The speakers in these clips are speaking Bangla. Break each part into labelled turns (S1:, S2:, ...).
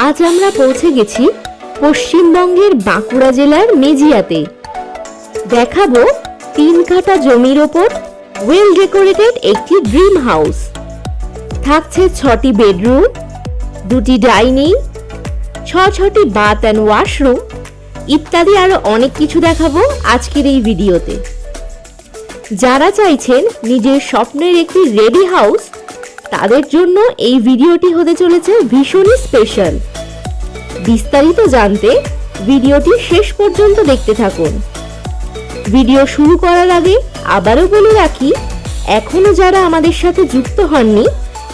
S1: আজ আমরা পৌঁছে গেছি পশ্চিমবঙ্গের বাঁকুড়া জেলার মেজিয়াতে। দেখাবো 3 কাঠা জমির ওপর ওয়েল ডেকোরেটেড একটি ড্রিম হাউস। থাকছে 6টি বেডরুম, 2টি ডাইনিং, 6টি বাথ অ্যান্ড ওয়াশরুম ইত্যাদি আরো অনেক কিছু দেখাবো আজকের এই ভিডিওতে। যারা চাইছেন নিজের স্বপ্নের একটি রেডি হাউস, তাদের জন্য এই ভিডিওটি হতে চলেছে ভীষণই স্পেশাল। বিস্তারিত জানতে ভিডিওটি শেষ পর্যন্ত দেখতে থাকুন। ভিডিও শুরু করার আগে আবারও বলে রাখি, এখনো যারা আমাদের সাথে যুক্ত হননি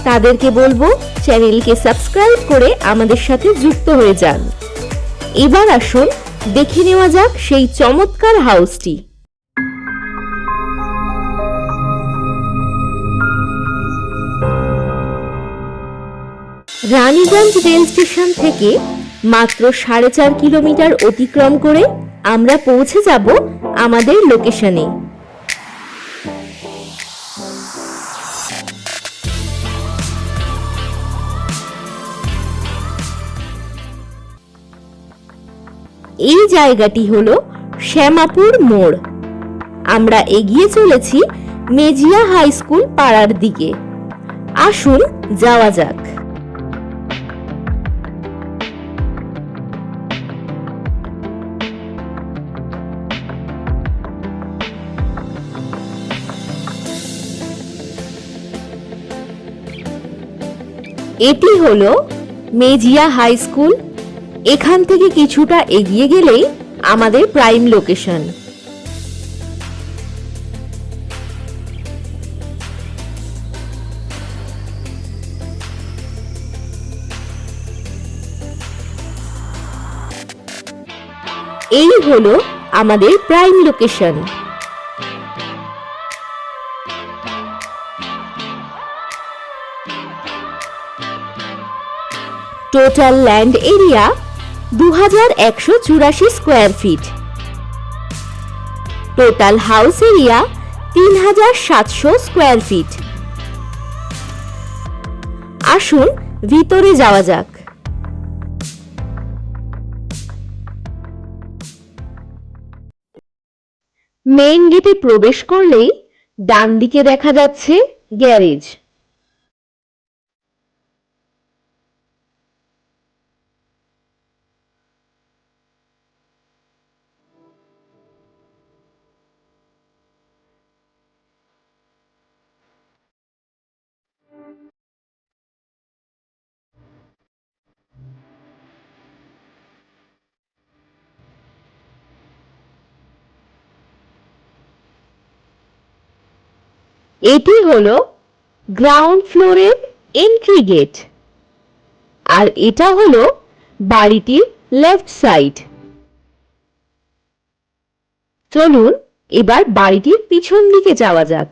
S1: তাদেরকে বলবো চ্যানেলকে সাবস্ক্রাইব করে আমাদের সাথে যুক্ত হয়ে যান। এবার আসুন দেখে নেওয়া যাক সেই চমৎকার হাউসটি। রানীগঞ্জ রেল স্টেশন থেকে মাত্র 4.5 কিলোমিটার অতিক্রম করে আমরা পৌঁছে যাব আমাদের লোকেশনে। এই জায়গাটি হলো শ্যামাপুর মোড়। আমরা এগিয়ে চলেছি মেজিয়া হাই স্কুল পাড়ার দিকে। আসুন যাওয়া যাক। এটি হলো মেজিয়া হাই স্কুল। এখান থেকে কিছুটা এগিয়ে গেলেই আমাদের প্রাইম লোকেশন। এই হলো আমাদের prime location. Total land area 2184 square feet. Total house area 3700 square feet. আসুন ভিতরে যাওয়া যাক। মেইন গেটে প্রবেশ করলেই ডান দিকে দেখা যাচ্ছে গ্যারেজ। এটি হলো গ্রাউন্ড ফ্লোরের এন্ট্রি গেট, আর এটা হলো বাড়িটির লেফট সাইড। চলুন এবার বাড়িটির পিছন দিকে যাওয়া যাক।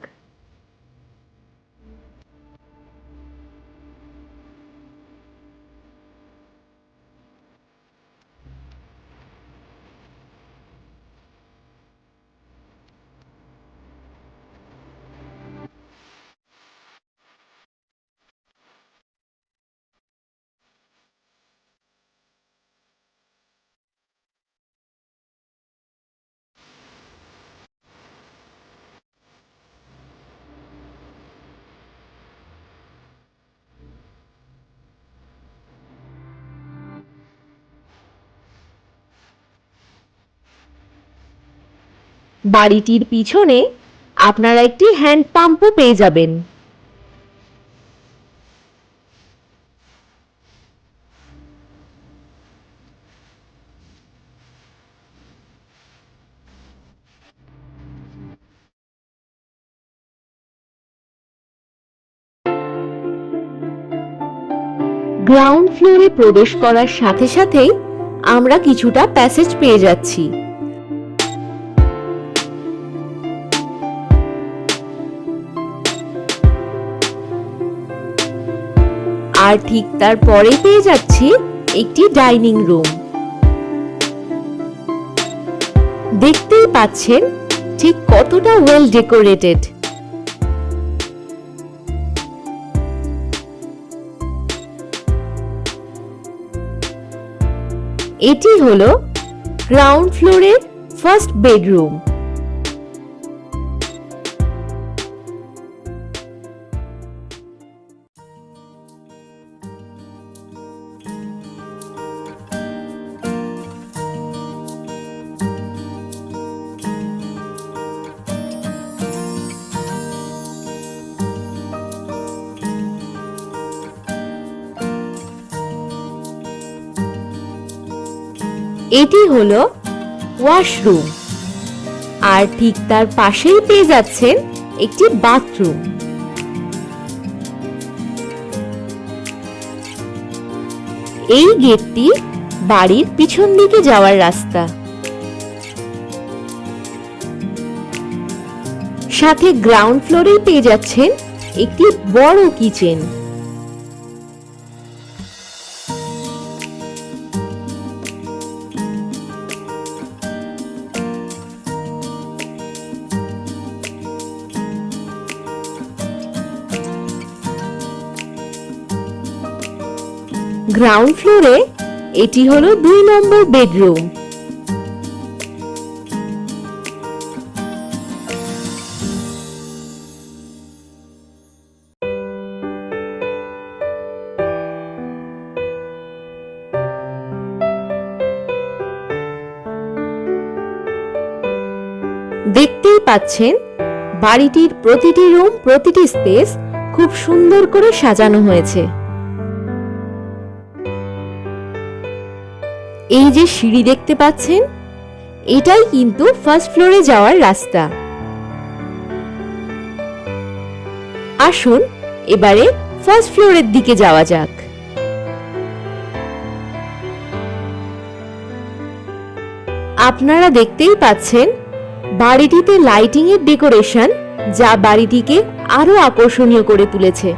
S1: বাড়িটির পিছনে আপনারা একটি হ্যান্ড পাম্পও পেয়ে যাবেন। গ্রাউন্ড ফ্লোরে প্রবেশ করার সাথে সাথেই আমরা কিছুটা প্যাসেজ পেয়ে যাচ্ছি। আর ঠিক তারপরেই পেয়ে যাচ্ছি একটি ডাইনিং রুম। দেখতেই পাচ্ছেন ঠিক কতটা ওয়েল ডেকোরেটেড। এটি হলো গ্রাউন্ড ফ্লোরের ফার্স্ট বেডরুম। এটি হলো ওয়াশরুম, আর ঠিক তার পাশেই পেয়ে যাচ্ছেন একটি বাথরুম। এই গেটটি বাড়ির পিছন দিকে যাওয়ার রাস্তা। সাথে গ্রাউন্ড ফ্লোরেই পেয়ে যাচ্ছেন একটি বড় কিচেন। গ্রাউন্ড ফ্লোরে এটি হলো 2 নম্বর বেডরুম। দেখতেই পাচ্ছেন বাড়িটির প্রতিটি রুম, প্রতিটি স্পেস খুব সুন্দর করে সাজানো হয়েছে। এই যে সিঁড়ি দেখতে পাচ্ছেন, এটাই কিন্তু ফার্স্ট ফ্লোরে যাওয়ার রাস্তা। আসুন এবারে ফার্স্ট ফ্লোরের দিকে যাওয়া যাক। আপনারা দেখতেই পাচ্ছেন বাড়িটিতে লাইটিং এর ডেকোরেশন, যা বাড়িটিকে আরো আকর্ষণীয় করে তুলেছে।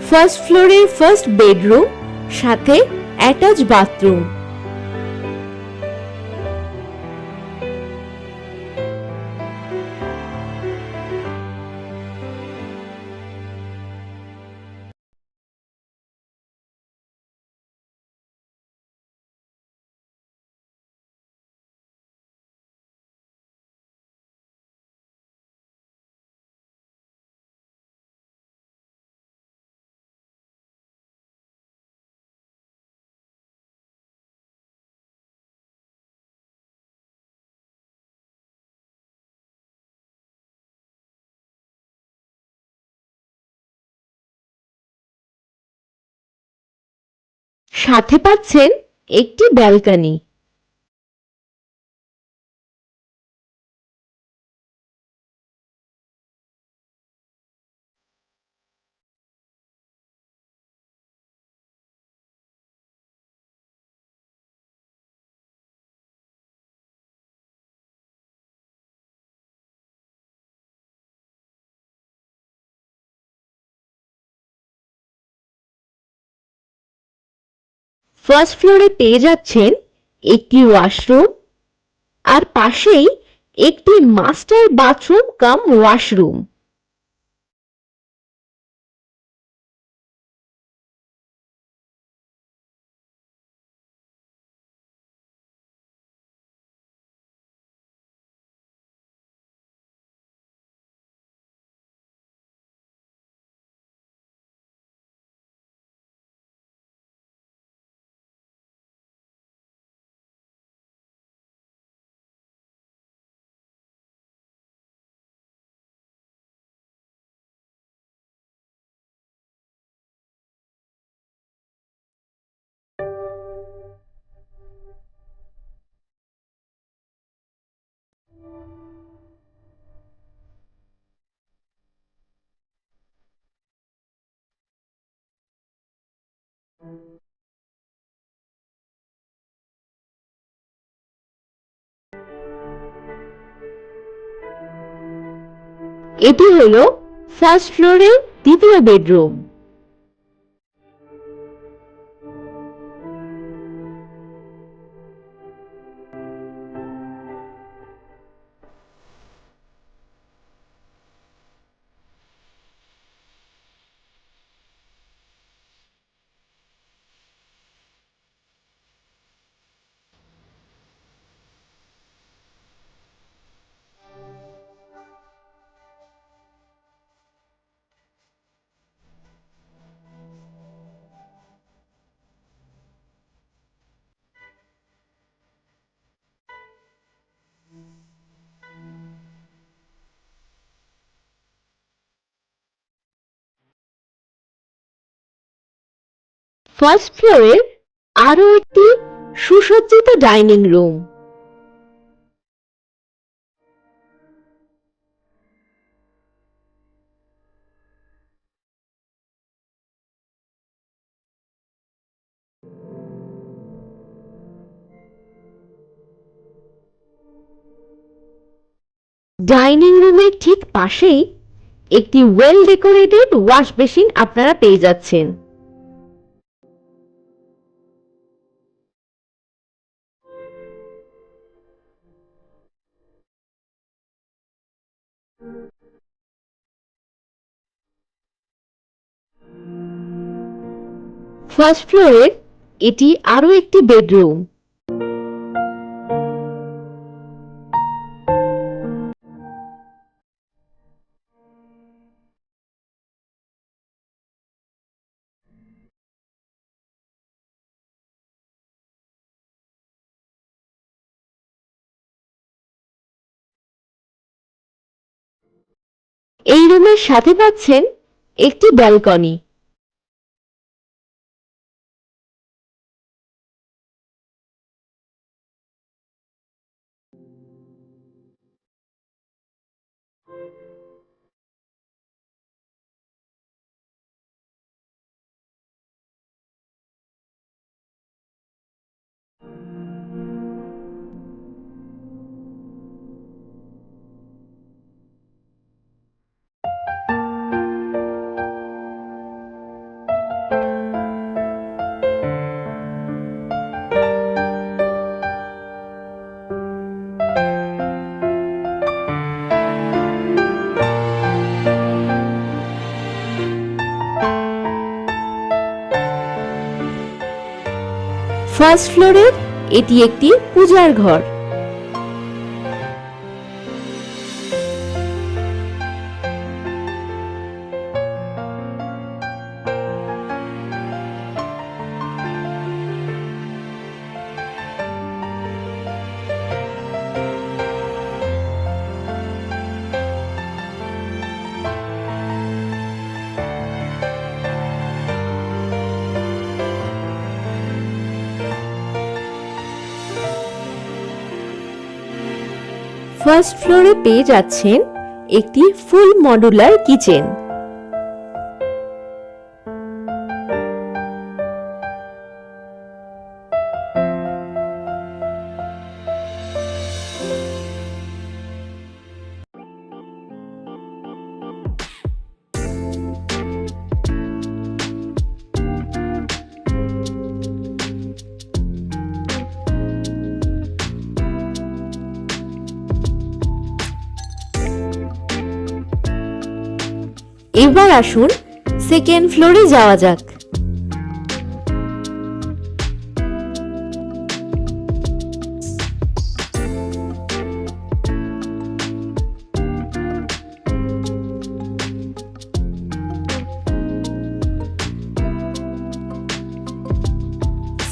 S1: ফার্স্ট ফ্লোরের ফার্স্ট বেডরুম, সাথে অ্যাটাচ বাথরুম। সাথে পাচ্ছেন একটি ব্যালকনি। ফার্স্ট ফ্লোরে পেয়ে যাচ্ছেন একটি ওয়াশরুম, আর পাশেই একটি মাস্টার বাথরুম কাম ওয়াশরুম। এটি হলো ফার্স্ট ফ্লোরের দ্বিতীয় বেডরুম। ফার্স্ট ফ্লোরে আরো একটি সুসজ্জিত ডাইনিং রুম। ডাইনিং রুমের ঠিক পাশেই একটি ওয়েল ডেকোরেটেড ওয়াশ বেসিন আপনারা পেয়ে যাচ্ছেন। ফার্স্ট ফ্লোরের এটি আরো একটি বেডরুম। এই রুমের সাথে পাচ্ছেন একটি ব্যালকনি। ফার্স্ট ফ্লোরের এটি একটি পূজার ঘর। ফার্স্ট ফ্লোরে পেয়ে যাচ্ছেন একটি ফুল মডুলার কিচেন। এবার আসুন সেকেন্ড ফ্লোরে যাওয়া যাক।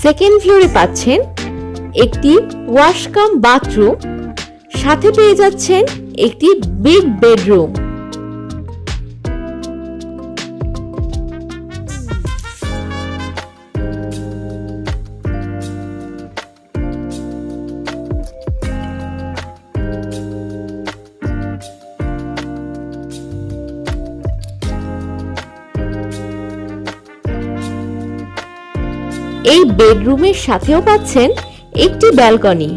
S1: সেকেন্ড ফ্লোরে পাচ্ছেন একটি ওয়াশ কাম বাথরুম, সাথে পেয়ে যাচ্ছেন একটি বিগ বেডরুম। এই বেডরুমের সাথেও পাচ্ছেন একটি ব্যালকনি।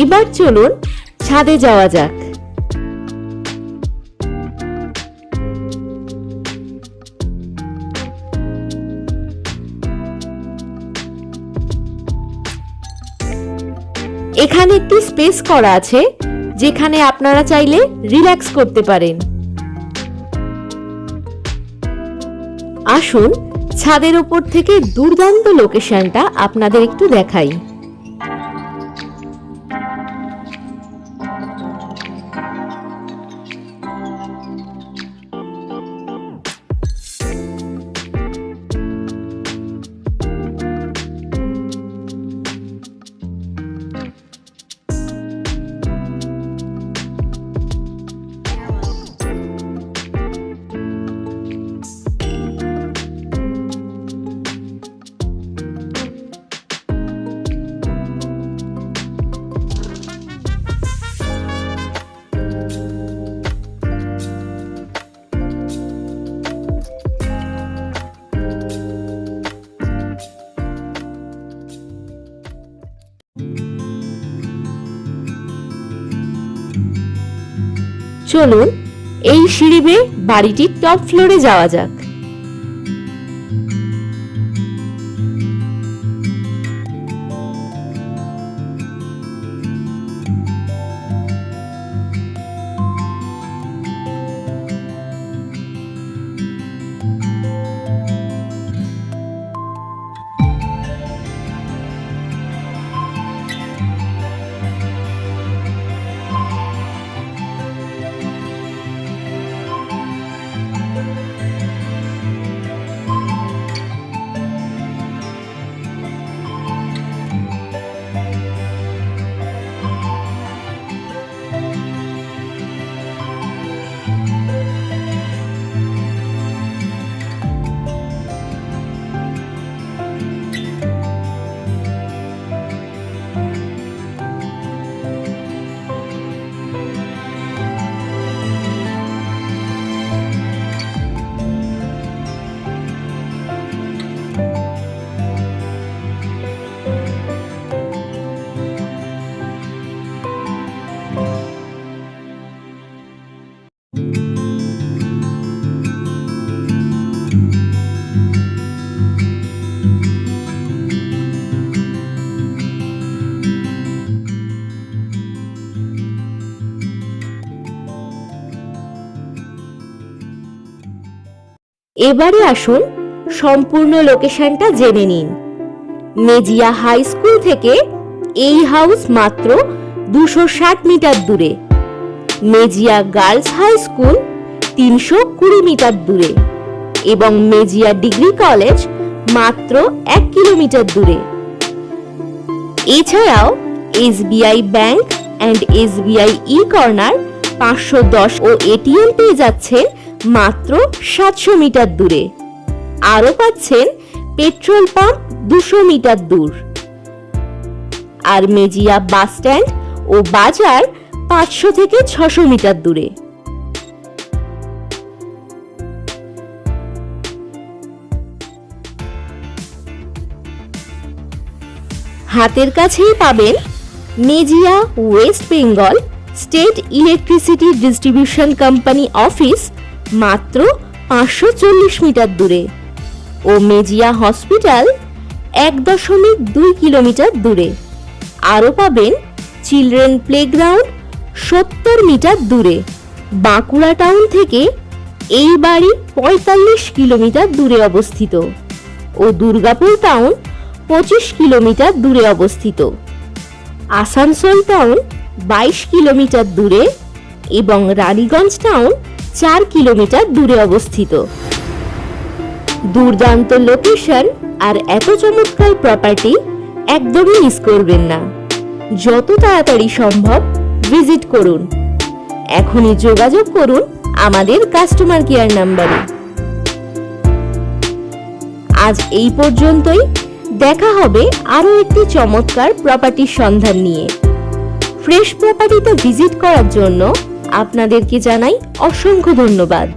S1: এবার চলুন ছাদে যাওয়া যাক। এখানে একটি স্পেস করা আছে যেখানে আপনারা চাইলে রিল্যাক্স করতে পারেন। আসুন ছাদের উপর থেকে দুর্দান্ত লোকেশনটা আপনাদের একটু দেখাই। চলুন এই সিঁড়ি বেয়ে বাড়িটির টপ ফ্লোরে যাওয়া যাক। এবারে আসুন সম্পূর্ণ লোকেশনটা জেনে নিন। মেজিয়া হাই স্কুল থেকে এই হাউস মাত্র 260 মিটার দূরে, Mejia girls high school 320 metre দূরে এবং মেজিয়া ডিগ্রি কলেজ মাত্র 1 কিলোমিটার দূরে। এছাড়াও SBI bank and SBI e corner 510 ও এটিএম পেয়ে যাচ্ছেন মাত্র 700 মিটার দূরে। আরও পাচ্ছেন পেট্রোল পাম্প 200 মিটার দূর। আর মেজিয়া বাস স্ট্যান্ড ও বাজার 500 থেকে 600 মিটার দূরে। হাতের কাছেই পাবেন Mejia West Bengal state electricity distribution company office মাত্র 540 মিটার দূরে ও মেজিয়া হসপিটাল 1.2 কিলোমিটার দূরে। আরও পাবেন চিলড্রেন প্লেগ্রাউন্ড 70 মিটার দূরে। বাঁকুড়া টাউন থেকে এই বাড়ি 45 কিলোমিটার দূরে অবস্থিত ও দুর্গাপুর টাউন 25 কিলোমিটার দূরে অবস্থিত। আসানসোল টাউন 22 কিলোমিটার দূরে এবং রানীগঞ্জ টাউন 4 কিলোমিটার দূরে অবস্থিত। দুর্দান্ত লোকেশন আর এত চমৎকার প্রপার্টি একদমই মিস করবেন না। যত তাড়াতাড়ি সম্ভব ভিজিট করুন। এখনই যোগাযোগ করুন আমাদের কাস্টমার কেয়ার নাম্বারে। আজ এই পর্যন্তই। দেখা হবে আরো একটি চমৎকার প্রপার্টির সন্ধান নিয়ে। ফ্রেশ প্রপার্টিতে ভিজিট করার জন্য আপনাদেরকে জানাই অসংখ্য ধন্যবাদ।